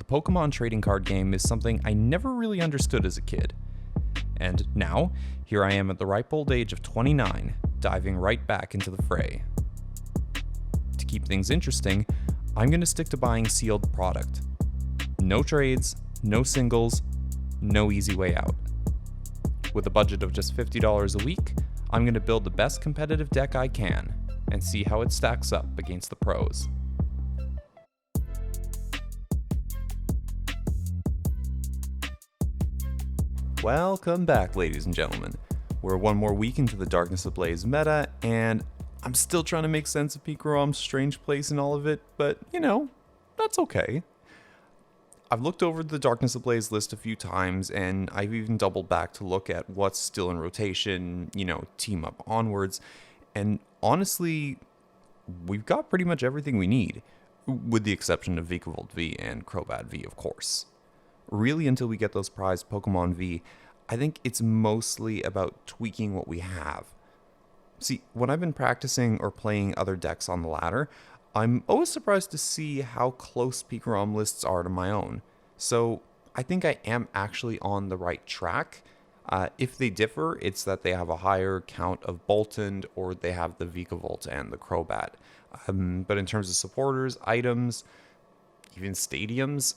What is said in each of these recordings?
the Pokemon trading card game is something I never really understood as a kid. And now, here I am at the ripe old age of 29, diving right back into the fray. To keep things interesting, I'm going to stick to buying sealed product. No trades, no singles, no easy way out. With a budget of just $50 a week, I'm going to build the best competitive deck I can, and see how it stacks up against the pros. Welcome back, ladies and gentlemen. We're one more week into the Darkness Ablaze meta, and I'm still trying to make sense of Pikarom's strange place in all of it, but, you know, that's okay. I've looked over the Darkness Ablaze list a few times, and I've even doubled back to look at what's still in rotation, you know, team up onwards, and honestly, we've got pretty much everything we need, with the exception of Vikavolt V and Crobat V, of course. Really, until we get those prized Pokemon V, I think it's mostly about tweaking what we have. See, when I've been practicing or playing other decks on the ladder, I'm always surprised to see how close Pikarom lists are to my own. So I think I am actually on the right track. If they differ, it's that they have a higher count of Boltund or they have the Vikavolt and the Crobat. But in terms of supporters, items, even stadiums,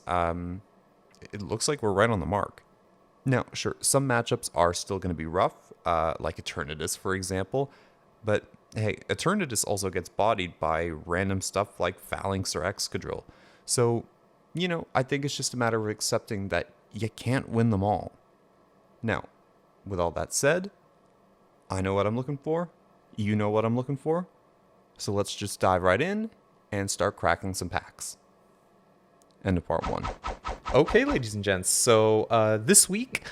it looks like we're right on the mark. Now, sure, some matchups are still going to be rough, like Eternatus, for example, but hey, Eternatus also gets bodied by random stuff like Phalanx or Excadrill. So, you know, I think it's just a matter of accepting that you can't win them all. Now, with all that said, I know what I'm looking for, you know what I'm looking for, so let's just dive right in and start cracking some packs. End of part 1. Okay, ladies and gents, so this week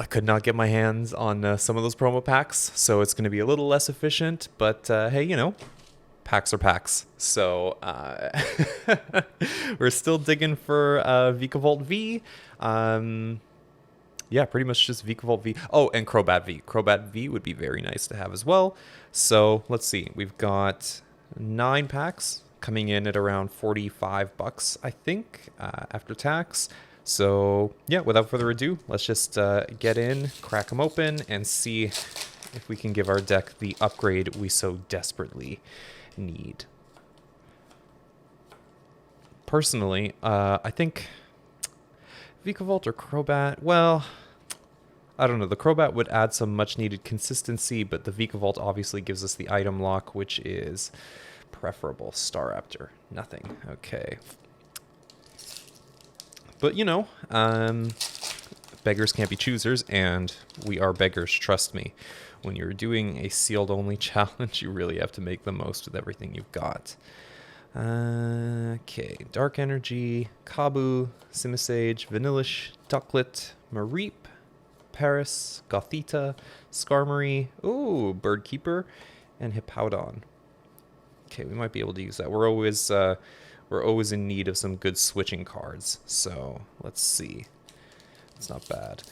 I could not get my hands on some of those promo packs, so it's going to be a little less efficient, but hey, you know, packs are packs. So we're still digging for Vikavolt V. Yeah, pretty much just Vikavolt V. Oh, and Crobat V. Crobat V would be very nice to have as well. So let's see, we've got 9 packs. Coming in at around $45, I think, after tax. So yeah, without further ado, let's just get in, crack them open, and see if we can give our deck the upgrade we so desperately need. Personally, I think Vikavolt or Crobat, well, I don't know. The Crobat would add some much needed consistency, but the Vikavolt obviously gives us the item lock, which is preferable. Staraptor, nothing. Okay. But, you know, beggars can't be choosers, and we are beggars, trust me. When you're doing a sealed-only challenge, you really have to make the most with everything you've got. Okay, Dark Energy, Kabu, Simisage, Vanillish, Ducklet, Mareep, Paris, Gothita, Skarmory, ooh, Birdkeeper, and Hippowdon. Okay, we might be able to use that. We're always in need of some good switching cards. So let's see. It's not bad.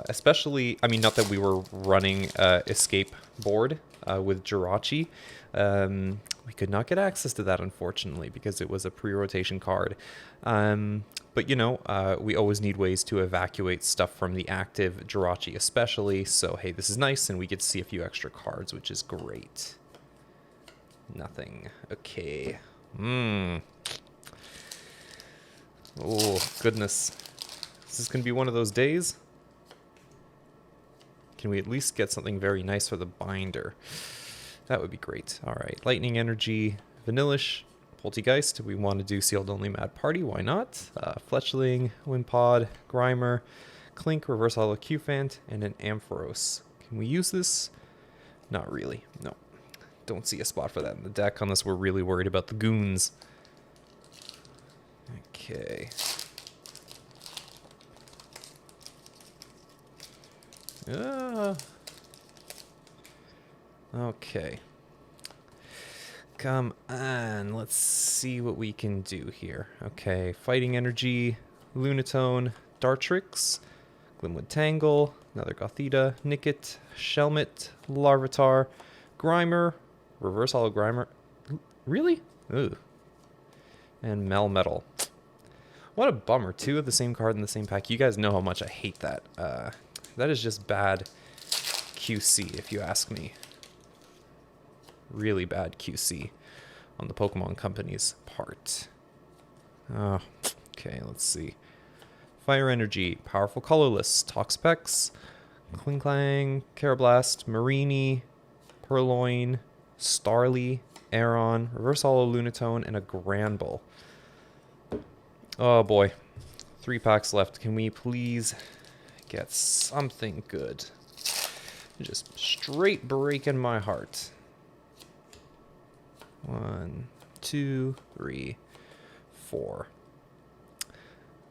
Especially, I mean, not that we were running Escape board with Jirachi. We could not get access to that, unfortunately, because it was a pre-rotation card. But, you know, we always need ways to evacuate stuff from the active Jirachi especially. So, hey, this is nice, and we get to see a few extra cards, which is great. Nothing. Okay. Oh, goodness. This is going to be one of those days. Can we at least get something very nice for the binder? That would be great. All right. Lightning Energy, Vanillish, Poltegeist. We want to do Sealed Only Mad Party. Why not? Fletchling, Wimpod, Grimer, Clink, Reverse Hollow Cufant, and an Ampharos. Can we use this? Not really. No. Don't see a spot for that in the deck unless we're really worried about the goons. Okay. Okay. Come on, let's see what we can do here. Okay, Fighting Energy, Lunatone, Dartrix, Glimwood Tangle, another Gothita, Nickit, Shelmet, Larvitar, Grimer, Reverse Hollow Grimer. Really? Ooh. And Melmetal. What a bummer. 2 of the same card in the same pack. You guys know how much I hate that. That is just bad QC, if you ask me. Really bad QC on the Pokemon Company's part. Oh, okay, let's see. Fire Energy, Powerful Colorless, Toxapex, Klinklang, Carablast, Marini, Purloin, Starly, Aeron, Reverse Hollow Lunatone, and a Granbull. Oh boy. 3 packs left. Can we please get something good? Just straight breaking my heart. 1, 2, 3, 4.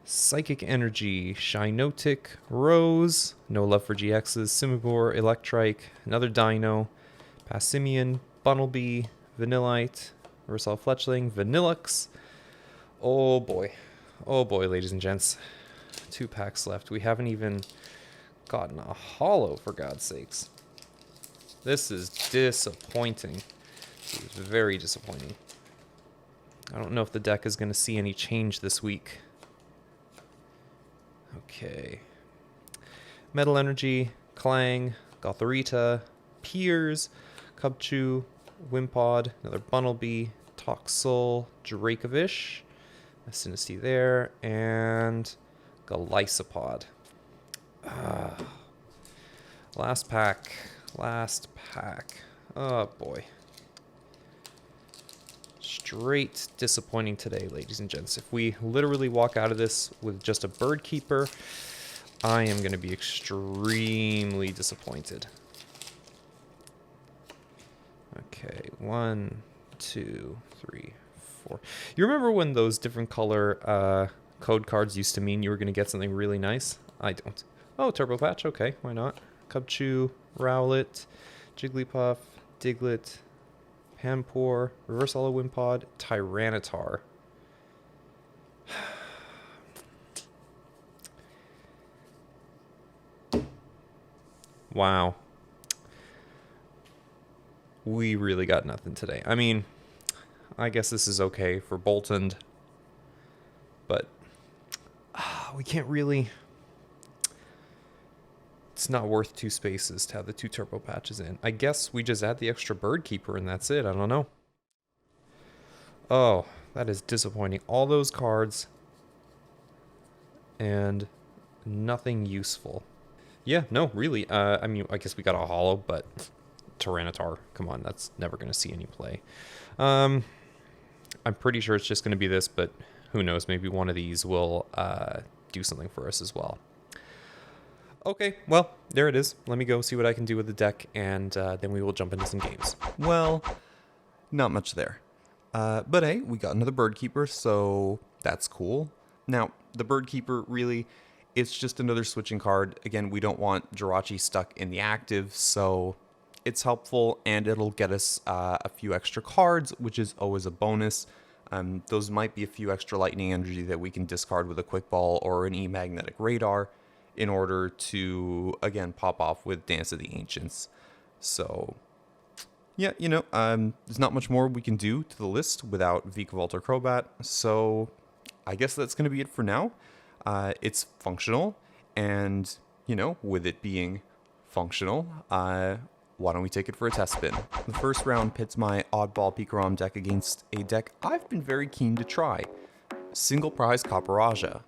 Psychic Energy, Shinotic, Rose, No Love for GXs, Simipour, Electrike, another Dino, Passimian, Bunnelby, Vanillite, Reversal Fletchling, Vanillux. Oh boy, ladies and gents. 2 packs left. We haven't even gotten a holo, for God's sakes. This is disappointing. This is very disappointing. I don't know if the deck is going to see any change this week. Okay. Metal Energy, Clang, Gothorita, Piers, Cubchoo, Wimpod, another Bunnelby, Toxel, Dracovish, Acidity there, and Golisopod. Last pack. Oh boy. Straight disappointing today, ladies and gents. If we literally walk out of this with just a Birdkeeper, I am going to be extremely disappointed. Okay, 1, 2, 3, 4. You remember when those different color code cards used to mean you were going to get something really nice? I don't. Oh, Turbo Patch. Okay, why not? Cubchoo, Rowlet, Jigglypuff, Diglett, Panpour, Reverse Hollow Wimpod, Tyranitar. Wow. We really got nothing today. I mean, I guess this is okay for Boltund, but we can't really... It's not worth 2 spaces to have the 2 turbo patches in. I guess we just add the extra Birdkeeper and that's it. I don't know. Oh, that is disappointing. All those cards and nothing useful. Yeah, no, really. I mean, I guess we got a holo, but Tyranitar, come on, that's never going to see any play. I'm pretty sure it's just going to be this, but who knows? Maybe one of these will do something for us as well. Okay, well, there it is. Let me go see what I can do with the deck, and then we will jump into some games. Well, not much there. But hey, we got another Birdkeeper, so that's cool. Now, the Birdkeeper, really, it's just another switching card. Again, we don't want Jirachi stuck in the active, so it's helpful, and it'll get us a few extra cards, which is always a bonus. Those might be a few extra lightning energy that we can discard with a Quickball or an E-Magnetic Radar, in order to, again, pop off with Dance of the Ancients. So, yeah, you know, there's not much more we can do to the list without Vikavolt or Crobat, so I guess that's going to be it for now. It's functional, and, you know, with it being functional, why don't we take it for a test spin? The first round pits my oddball Pikarom deck against a deck I've been very keen to try, Single Prize Copperajah.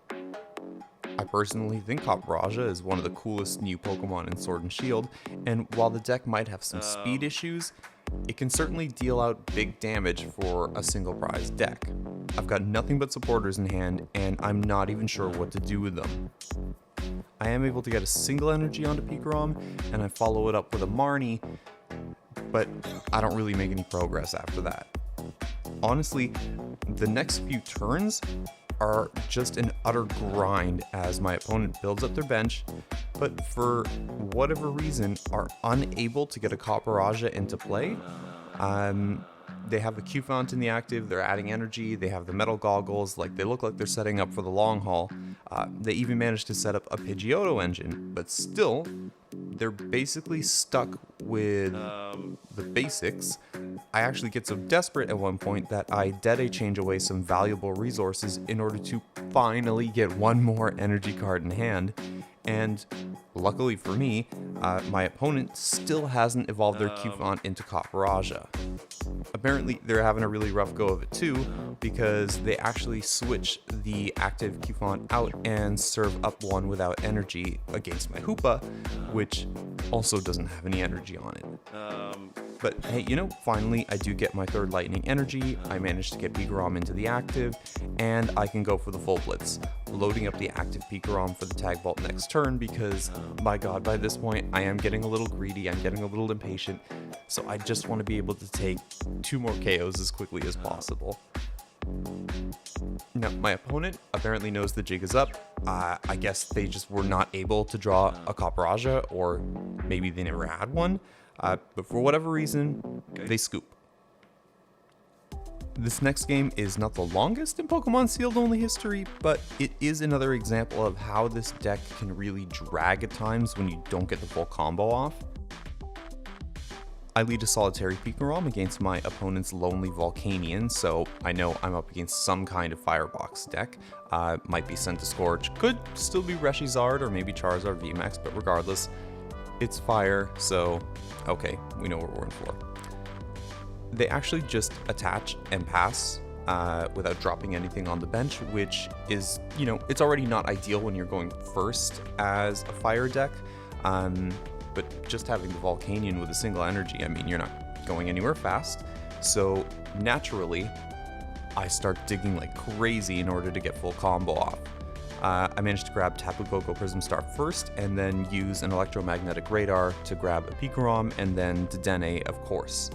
I personally think Copperajah is one of the coolest new Pokemon in Sword and Shield, and while the deck might have some speed issues, it can certainly deal out big damage for a single prize deck. I've got nothing but supporters in hand, and I'm not even sure what to do with them. I am able to get a single energy onto Pikarom, and I follow it up with a Marnie, but I don't really make any progress after that. Honestly, the next few turns are just an utter grind as my opponent builds up their bench, but for whatever reason are unable to get a Copperajah into play. They have a Q-Fount in the active, they're adding energy, they have the metal goggles, like they look like they're setting up for the long haul. They even managed to set up a Pidgeotto engine, but still, they're basically stuck with the basics, I actually get so desperate at one point that I Dedenne change away some valuable resources in order to finally get one more energy card in hand. And luckily for me, my opponent still hasn't evolved their Q-Font into Copperajah. Apparently, they're having a really rough go of it too, because they actually switch the active Q-Font out and serve up one without energy against my Hoopa, which also doesn't have any energy on it. But hey, finally I do get my third lightning energy, I managed to get Pikarom into the active, and I can go for the full blitz, loading up the active Pikarom for the tag vault next turn because, my god, by this point I am getting a little greedy, I'm getting a little impatient, so I just want to be able to take 2 more KOs as quickly as possible. Now, my opponent apparently knows the jig is up. I guess they just were not able to draw a Copperajah, or maybe they never had one. But for whatever reason, they scoop. This next game is not the longest in Pokemon Sealed Only history, but it is another example of how this deck can really drag at times when you don't get the full combo off. I lead a solitary Pikarom against my opponent's lonely Volcanion, so I know I'm up against some kind of Firebox deck. Might be Scentiscorch, could still be Reshizard or maybe Charizard VMAX, but regardless, it's fire, so okay, we know what we're in for. They actually just attach and pass without dropping anything on the bench, which is, it's already not ideal when you're going first as a fire deck. But just having the Volcanion with a single energy, I mean, you're not going anywhere fast. So naturally, I start digging like crazy in order to get full combo off. I managed to grab Tapu Koko Prism Star first, and then use an Electromagnetic Radar to grab a Pikarom, and then Dedenne, of course.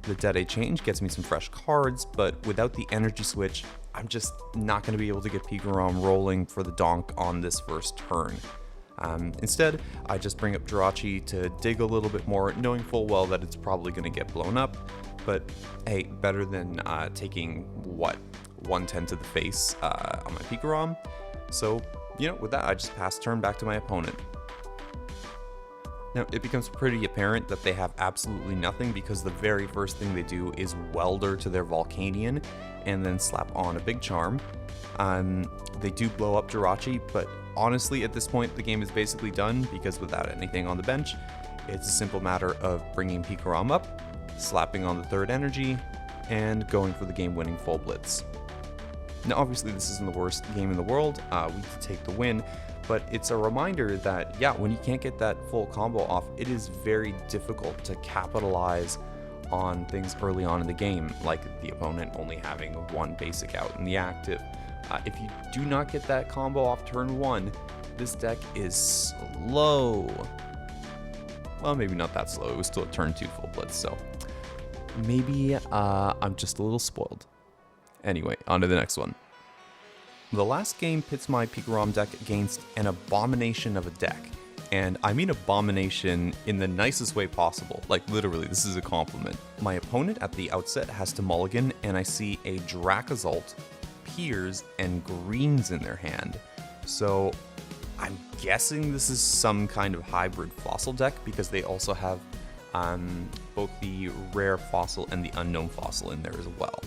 The Dedenne change gets me some fresh cards, but without the energy switch, I'm just not going to be able to get Pikarom rolling for the donk on this first turn. Instead, I just bring up Jirachi to dig a little bit more, knowing full well that it's probably going to get blown up, but hey, better than taking, 110 to the face on my Pikarom. So, with that, I just pass turn back to my opponent. Now, it becomes pretty apparent that they have absolutely nothing because the very first thing they do is Welder to their Volcanion and then slap on a Big Charm. They do blow up Jirachi, but honestly, at this point, the game is basically done because without anything on the bench, it's a simple matter of bringing Pikarom up, slapping on the third energy, and going for the game-winning full blitz. Now, obviously, this isn't the worst game in the world. We can take the win, but it's a reminder that, yeah, when you can't get that full combo off, it is very difficult to capitalize on things early on in the game, like the opponent only having one basic out in the active. If you do not get that combo off turn 1, this deck is slow. Well, maybe not that slow. It was still a turn 2 full blitz, so maybe I'm just a little spoiled. Anyway, on to the next one. The last game pits my Pikarom deck against an abomination of a deck. And I mean abomination in the nicest way possible. Like, literally, this is a compliment. My opponent at the outset has to mulligan, and I see a Dracozolt, Piers, and Greens in their hand. So I'm guessing this is some kind of hybrid fossil deck because they also have both the rare fossil and the unknown fossil in there as well.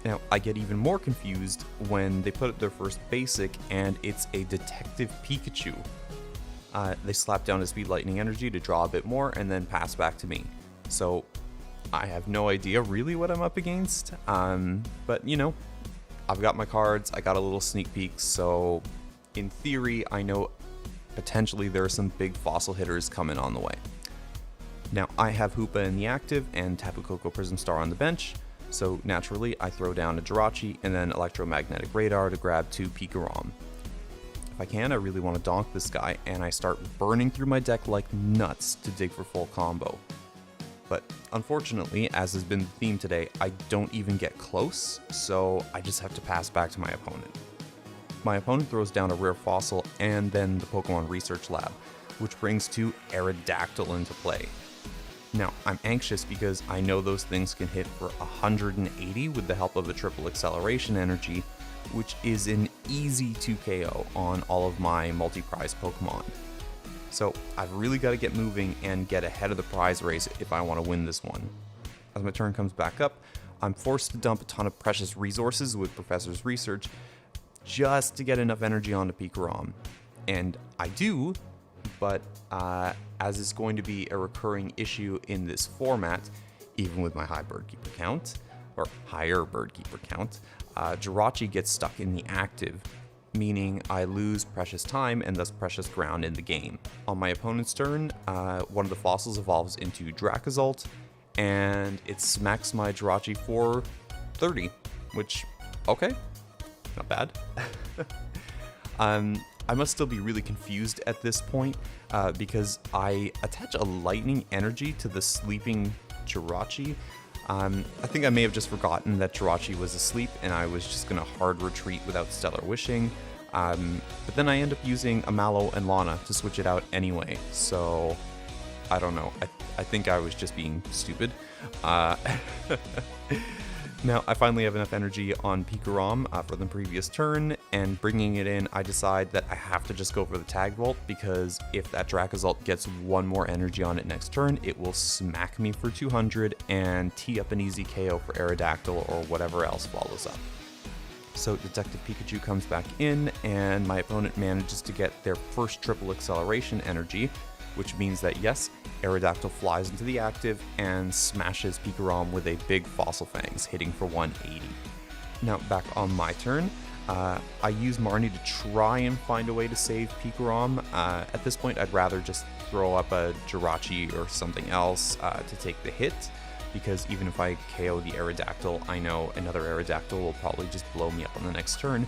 Now, I get even more confused when they put up their first basic and it's a Detective Pikachu. They slap down a Speed Lightning Energy to draw a bit more and then pass back to me. So I have no idea really what I'm up against, but I've got my cards, I got a little sneak peek, so in theory, I know potentially there are some big fossil hitters coming on the way. Now, I have Hoopa in the active and Tapu Koko Prism Star on the bench, so naturally I throw down a Jirachi and then Electromagnetic Radar to grab 2 Pikarom. If I can, I really want to donk this guy, and I start burning through my deck like nuts to dig for full combo. But unfortunately, as has been the theme today, I don't even get close, so I just have to pass back to my opponent. My opponent throws down a rare fossil and then the Pokemon Research Lab, which brings 2 Aerodactyl into play. Now, I'm anxious because I know those things can hit for 180 with the help of a triple acceleration energy, which is an easy 2 KO on all of my multi-prize Pokemon. So I've really got to get moving and get ahead of the prize race if I want to win this one. as my turn comes back up, I'm forced to dump a ton of precious resources with Professor's research just to get enough energy onto Pikarom. And I do, but as is going to be a recurring issue in this format, even with my high Birdkeeper count, or higher Birdkeeper count, Jirachi gets stuck in the active, meaning I lose precious time and thus precious ground in the game. On my opponent's turn, one of the fossils evolves into Dracozolt, and it smacks my Jirachi for 30, which, okay, not bad. I must still be really confused at this point because I attach a lightning energy to the sleeping Jirachi. I think I may have just forgotten that Jirachi was asleep and I was just going to hard retreat without Stellar Wishing. But then I end up using a Mallow and Lana to switch it out anyway. So, I don't know. I think I was just being stupid. Now, I finally have enough energy on Pikarom for the previous turn, and bringing it in, I decide that I have to just go for the Tag Volt, because if that Dracozolt gets one more energy on it next turn, it will smack me for 200 and tee up an easy KO for Aerodactyl or whatever else follows up. So Detective Pikachu comes back in, and my opponent manages to get their first triple acceleration energy, which means that yes, Aerodactyl flies into the active and smashes Pikarom with a big Fossil Fangs, hitting for 180. Now back on my turn, I use Marnie to try and find a way to save Pikarom. At this point, I'd rather just throw up a Jirachi or something else to take the hit, because even if I KO the Aerodactyl, I know another Aerodactyl will probably just blow me up on the next turn.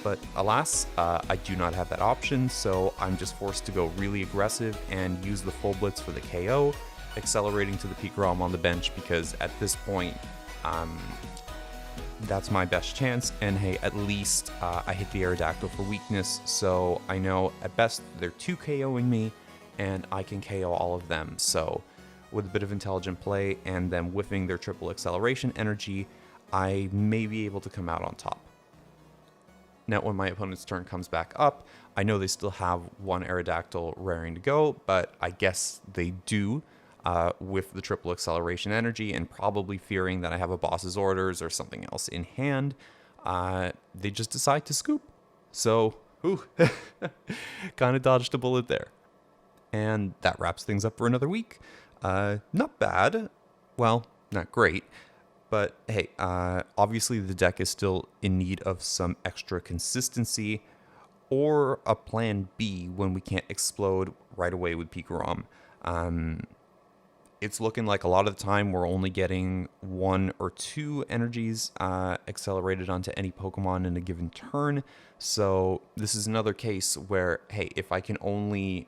But alas, I do not have that option, so I'm just forced to go really aggressive and use the full blitz for the KO, accelerating to the Pikarom on the bench, because at this point, that's my best chance. And hey, at least I hit the Aerodactyl for weakness, so I know at best they're 2 KOing me, and I can KO all of them. So with a bit of intelligent play and them whiffing their triple acceleration energy, I may be able to come out on top. Now, when my opponent's turn comes back up, I know they still have one Aerodactyl raring to go, but I guess they do with the triple acceleration energy, and probably fearing that I have a boss's orders or something else in hand, they just decide to scoop. So, kind of dodged a bullet there. And that wraps things up for another week. Not bad. Well, not great. But hey, obviously the deck is still in need of some extra consistency, or a plan B when we can't explode right away with Pikarom. It's looking like a lot of the time we're only getting 1 or 2 energies accelerated onto any Pokemon in a given turn. So this is another case where, hey, if I can only,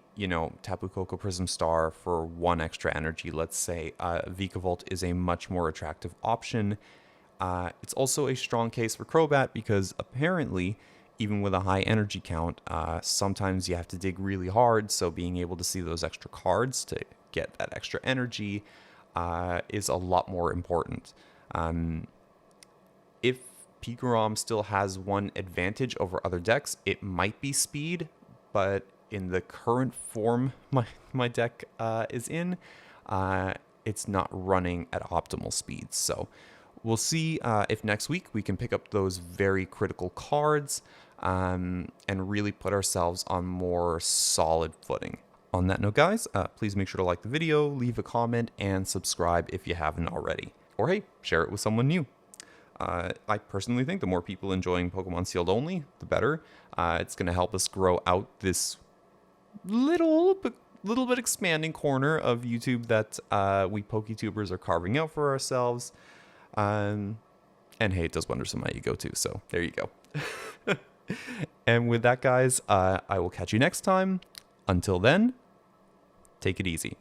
Tapu Koko Prism Star for 1 extra energy, let's say, Vikavolt is a much more attractive option. It's also a strong case for Crobat, because apparently, even with a high energy count, sometimes you have to dig really hard, so being able to see those extra cards to get that extra energy is a lot more important. If Pikarom still has one advantage over other decks, it might be speed, but in the current form my deck is in, it's not running at optimal speeds. So we'll see if next week we can pick up those very critical cards and really put ourselves on more solid footing. On that note, guys, please make sure to like the video, leave a comment, and subscribe if you haven't already. Or hey, share it with someone new. I personally think the more people enjoying Pokemon Sealed Only, the better. It's going to help us grow out this little bit expanding corner of YouTube that we PokeTubers are carving out for ourselves. And hey, it does wonders on my ego too, so there you go. And with that, guys, I will catch you next time. Until then, take it easy.